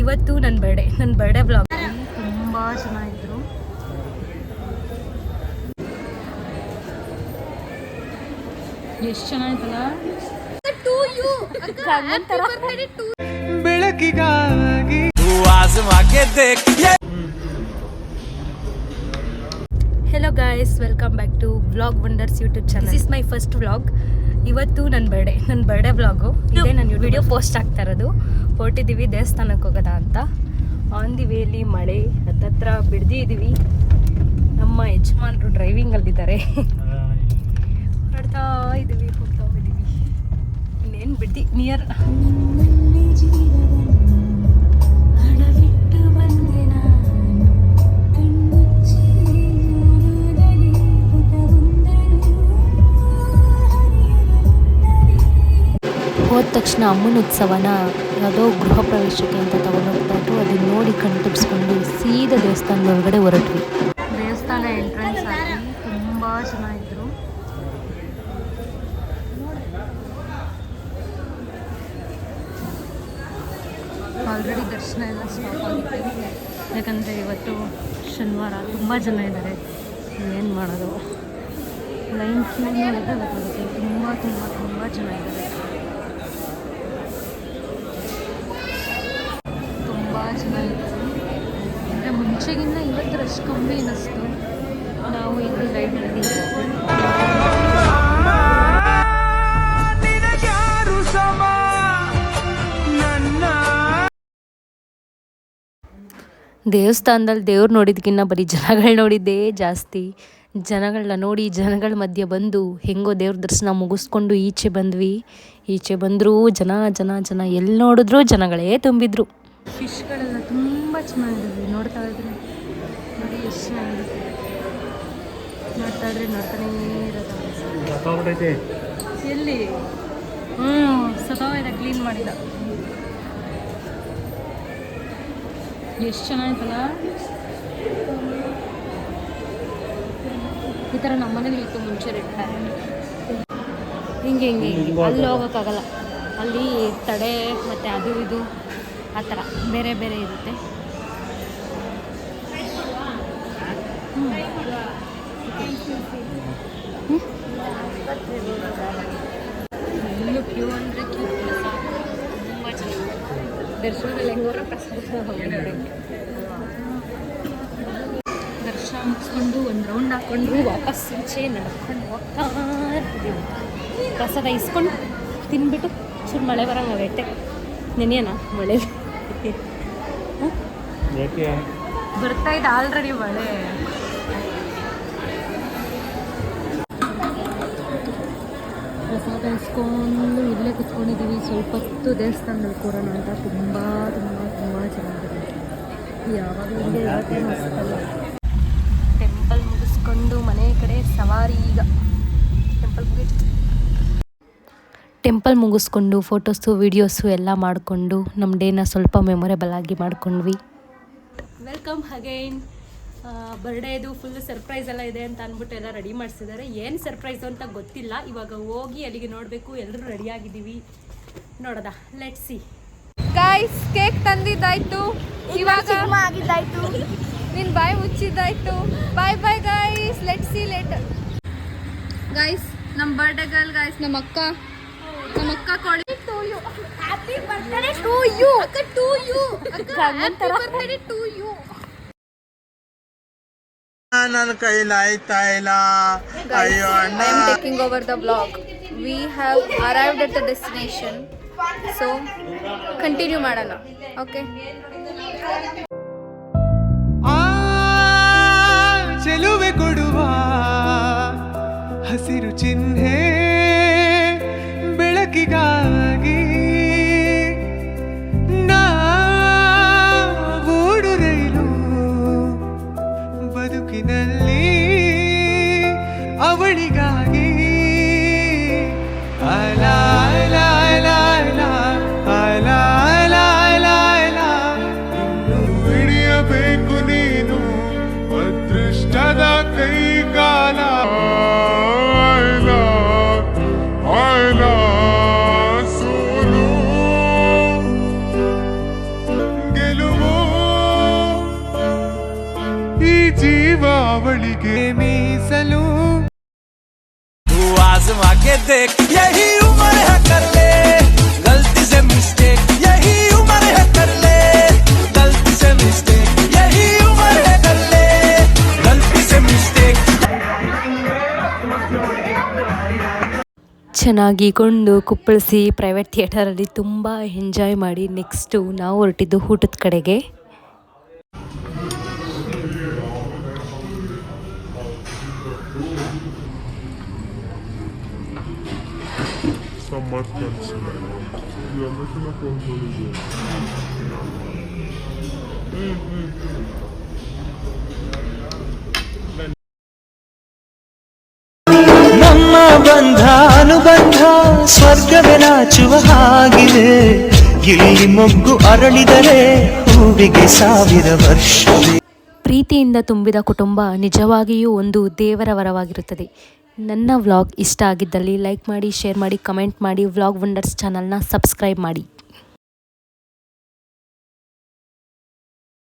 ಇವತ್ತು ನನ್ನ birthday vlog ತುಂಬ ಚೆನ್ನಾಗಿದ್ರು. ಎಷ್ಟು ಚೆನ್ನಾಗಿತ್ತಲ್ಲ. ಬೆಳಕಿಗಾಗಿ hello guys, welcome back to vlog wonders YouTube channel. This is my first vlog. ಇವತ್ತು ನನ್ನ ಬರ್ಡೇ ವ್ಲಾಗು ಇದೇ. ನಾನು ವಿಡಿಯೋ ಪೋಸ್ಟ್ ಆಗ್ತಾ ಇರೋದು. ಹೊರಟಿದ್ದೀವಿ ದೇವಸ್ಥಾನಕ್ಕೆ ಹೋಗೋದ ಅಂತ. ಆನ್ ದಿ ವೇಲಿ ಮಳೆ ಹತ್ತತ್ರ ಬಿಡ್ದಿದ್ದೀವಿ. ನಮ್ಮ ಯಜಮಾನರು ಡ್ರೈವಿಂಗಲ್ಲಿದ್ದಾರೆ. ಹೊರಡ್ತಾ ಇದ್ದೀವಿ, ಹೋಗ್ತಾ ಇದ್ದೀವಿ. ಇನ್ನೇನು ಬಿಡ್ದಿ ನಿಯರ್. ಹೋದ ತಕ್ಷಣ ಅಮ್ಮನ ಉತ್ಸವನ ಯಾವುದೋ ಗೃಹ ಪ್ರವೇಶಕ್ಕೆ ಅಂತ ತಗೊಂಡೋಗ್ತಾ ಇದ್ರು. ಅದನ್ನ ನೋಡಿ ಕಣ್ತುಬ್ಸ್ಕೊಂಡು ಸೀದಾ ದೇವಸ್ಥಾನದ ಒಳಗಡೆ ಹೊರಟ್ವಿ. ದೇವಸ್ಥಾನ ಎಂಟ್ರೆನ್ಸ್ ಆಗಿ ತುಂಬ ಚೆನ್ನಾಗಿದ್ರು. ಆಲ್ರೆಡಿ ದರ್ಶನ ಎಲ್ಲ ಸ್ಟಾಪ್ ಆಗಿದೆ. ಯಾಕಂದರೆ ಇವತ್ತು ಶನಿವಾರ, ತುಂಬ ಜನ ಇದ್ದಾರೆ. ಏನು ಮಾಡೋದು, ಲೈನ್ ಕ್ಯೂ ಗೊತ್ತಾಗುತ್ತೆ. ತುಂಬ ಜನ ಇದ್ದಾರೆ. ಚೆನ್ನಾಗಿತ್ತು. ಅಂದರೆ ಮುಂಚೆಗಿಂತ ಇವತ್ತು ರಶ್ ಕಮ್ಮಿ ಅನ್ನಿಸ್ತು. ನಾವು ಇಲ್ಲಿ ರೈಡ್ ಮಾಡಿದ್ದೀವಿ. ದೇವಸ್ಥಾನದಲ್ಲಿ ದೇವ್ರು ನೋಡಿದ್ಕಿನ್ನ ಬರೀ ಜನಗಳು ನೋಡಿದ್ದೇ ಜಾಸ್ತಿ. ಜನಗಳನ್ನ ನೋಡಿ ಜನಗಳ ಮಧ್ಯೆ ಬಂದು ಹೆಂಗೋ ದೇವ್ರ ದರ್ಶನ ಮುಗಿಸ್ಕೊಂಡು ಈಚೆ ಬಂದ್ವಿ. ಈಚೆ ಬಂದರೂ ಜನ ಎಲ್ಲಿ ನೋಡಿದ್ರೂ ಜನಗಳೇ ತುಂಬಿದ್ರು. ಫಿಶ್ಗಳೆಲ್ಲ ತುಂಬ ಚೆನ್ನಾಗಿದ್ದಾವೆ. ನೋಡ್ತಾ ಇದ್ರೆ ನೋಡಿ ಎಷ್ಟು ಚೆನ್ನಾಗಿದೆ. ನೋಡ್ತಾ ಇದ್ರೆ ನೋಡ್ತಾನೇ ಇರೋದು. ಎಲ್ಲಿ ಸತಾವಿದೆ, ಕ್ಲೀನ್ ಮಾಡಿದ. ಎಷ್ಟು ಚೆನ್ನಾಗಿತ್ತಲ್ಲ. ಈ ಥರ ನಮ್ಮ ಮನೇಲಿ ಇತ್ತು ಮುಂಚೆ ಇರ್ತಾರೆ. ಹಿಂಗೆ ಅಲ್ಲಿ ಹೋಗೋಕ್ಕಾಗಲ್ಲ. ಅಲ್ಲಿ ತಡೆ ಮತ್ತು ಅದು ಇದು ಆ ಥರ ಬೇರೆ ಇರುತ್ತೆ. ಇನ್ನು ಕ್ಯೂ ಅಂದರೆ ಕ್ಯೂ ತುಂಬ ಚೆನ್ನಾಗಿದೆ. ದರ್ಶನದಲ್ಲಿ ಹೆಂಗೋರ ದರ್ಶನ ಮುಗಿಸ್ಕೊಂಡು ಒಂದು ರೌಂಡ್ ಹಾಕ್ಕೊಂಡು ವಾಪಸ್ ಮುಂಚೆ ನಡ್ಕೊಂಡು ಹೋಗ್ತಾ ಇರ್ತಿದ್ದೀವಿ. ಪ್ರಸಾದ ಇಸ್ಕೊಂಡು ತಿನ್ಬಿಟ್ಟು ಚೂರು ಮಳೆ ಬರೋಂಗೈತೆ. ನೆನೆಯೋಣ ಮಳೆ ಬರ್ತಾ ಇದೆ ಆಲ್ರೆಡಿ ಮಳೆ. ಪ್ರಸಾದ ಇಸ್ಕೊಂಡು ಇಲ್ಲೇ ಕುತ್ಕೊಂಡಿದ್ದೀವಿ. ಸ್ವಲ್ಪ ಹೊತ್ತು ದೇವಸ್ಥಾನದಲ್ಲಿ ಕೂರೋಣ ಅಂತ. ತುಂಬ ಚೆನ್ನಾಗಿದೆ. ಯಾವಾಗಲೂ ಹಿಂಗೆ ಇವತ್ತೇನು ಅನಿಸ್ತಲ್ಲ. ಟೆಂಪಲ್ ಮುಗಿಸ್ಕೊಂಡು ಮನೆ ಕಡೆ ಸವಾರಿ. ಈಗ ಟೆಂಪಲ್ ಮುಗಿಸ್ಕೊಂಡು ಫೋಟೋಸು ವೀಡಿಯೋಸು ಎಲ್ಲ ಮಾಡಿಕೊಂಡು ನಮ್ಮ ಡೇನ ಸ್ವಲ್ಪ ಮೆಮೊರೇಬಲ್ ಆಗಿ ಮಾಡ್ಕೊಂಡ್ವಿ. Welcome again. ಬರ್ಡೇದು ಫುಲ್ ಸರ್ಪ್ರೈಸ್ ಎಲ್ಲ ಇದೆ ಅಂತ ಅಂದ್ಬಿಟ್ಟು ಎಲ್ಲ ರೆಡಿ ಮಾಡಿಸಿದ್ದಾರೆ. ಏನು ಸರ್ಪ್ರೈಸು ಅಂತ ಗೊತ್ತಿಲ್ಲ. ಇವಾಗ ಹೋಗಿ ಅಲ್ಲಿಗೆ ನೋಡಬೇಕು. ಎಲ್ಲರೂ ರೆಡಿಯಾಗಿದ್ದೀವಿ. ನೋಡೋದಾ, ಲೆಟ್ಸ್ ಸಿ. ಗೈಸ್, ಕೇಕ್ ತಂದಿದ್ದಾಯ್ತು, ಇವಾಗ ಆಗಿದ್ದಾಯ್ತು, ನಿನ್ನ ಬಾಯಿ ಮುಚ್ಚಿದ್ದಾಯ್ತು. Bye guys, let's see later. Guys, ನಮ್ಮ ಬರ್ಡೇ ಗರ್ಲ್ ಗೈಸ್, ನಮ್ಮ ಅಕ್ಕ ಕೊಡಿ. ಹ್ಯಾಪಿ ಬರ್ತ್ಡೇ ಟು ಯು ಅಕ್ಕ. ಟು ಯು ಅಕ್ಕ. Happy birthday to you. ನನ್ನ ಕೈಲಾಯ್ತಾ ಇಲ್ಲ. ಅಯ್ಯೋ ಅಣ್ಣ. I am taking over the vlog. We have arrived at the destination. So continue ಮಾಡೋಣ. Okay. ಚೆಲುವೆ ಕೊಡುವ ಹಸಿರು ಚಿಹ್ನೆ ಬೆಳಕಿಗಾಗಿ ನಾವೂಡು ರೈಲು ಬದುಕಿನಲ್ಲಿ ಅವಳಿಗಾಗಿ. ಅಲಾ ಅಲಾ ಅಲಾ ಅಲಾ ಅಲಾ ಅಲಾ ಅಲಾ ಅಲಾ. ಇನ್ನು ಹಿಡಿಯಬೇಕು ನೀನು ಅದೃಷ್ಟದ ಕೈಗಾಲ. ಜೀವಾವಳಿಗೆ ಮೀಸಲು तू आजमा के देख यही उम्र है कर ले गलती से मिस्टेक यही उम्र है कर ले गलती से मिस्टेक यही उम्र है कर ले गलती से मिस्टेक ಚೆನ್ನಾಗಿ ಕೊಂಡು ಕುಪ್ಪಳಿಸಿ ಪ್ರೈವೇಟ್ ಥಿಯೇಟರಲ್ಲಿ ತುಂಬ ಎಂಜಾಯ್ ಮಾಡಿ ನೆಕ್ಸ್ಟು ನಾವು ಹೊರಟಿದ್ದು ಊಟದ ಕಡೆಗೆ. ನಮ್ಮ ಬಂಧ ಅನುಬಂಧ ಸ್ವರ್ಗವೇ ನಾಚುವ ಹಾಗಿದೆ ಇಲ್ಲಿ ಮೊಗ್ಗು ಅರಳಿದರೆ ಹೂವಿಗೆ 1000 ವರ್ಷವೇ. ಪ್ರೀತಿಯಿಂದ ತುಂಬಿದ ಕುಟುಂಬ ನಿಜವಾಗಿಯೂ ಒಂದು ದೇವರ ವರವಾಗಿರುತ್ತದೆ. ನನ್ನ ವ್ಲಾಗ್ ಇಷ್ಟ ಆಗಿದ್ದಲ್ಲಿ ಲೈಕ್ ಮಾಡಿ, ಶೇರ್ ಮಾಡಿ, ಕಮೆಂಟ್ ಮಾಡಿ, ವ್ಲಾಗ್ ವಂಡರ್ಸ್ ಚಾನಲ್ನ ಸಬ್ಸ್ಕ್ರೈಬ್ ಮಾಡಿ.